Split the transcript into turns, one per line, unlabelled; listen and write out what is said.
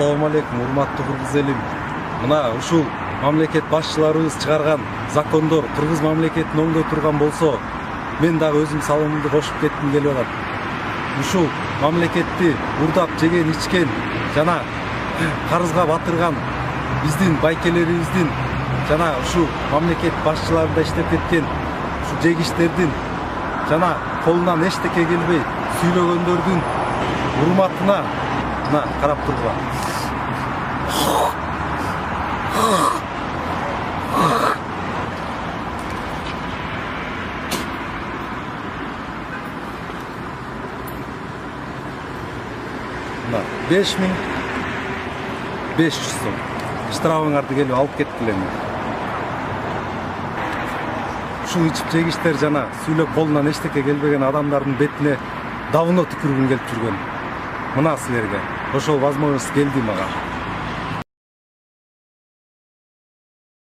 Ассаламу алейкум, урматтуу кыргыз элим. Мына ушул мамлекет башчыларыбыз чыгарган закондор кыргыз мамлекетин оңдой турган болсо, мен дагы өзүм салымымды кошуп кетким келип атат. Ушул мамлекетти урдап жеген, ичкен жана карызга батырган биздин байкелерибиздин жана ушул мамлекет башчыларында иштеп кеткен ушу жегичтердин жана колунан эчтеке келбей сүйлөгөндөрдүн урматына мына карап тургула. Мына 5500 сом. Штрафыңарды келип алып кеткиле. Ушул ичип жегичтер жана сүйлөп колунан эчтеке келбеген адамдардын бетине давно түкүргүм келип жүргөн. Мына силерге ошол возможность келди мага.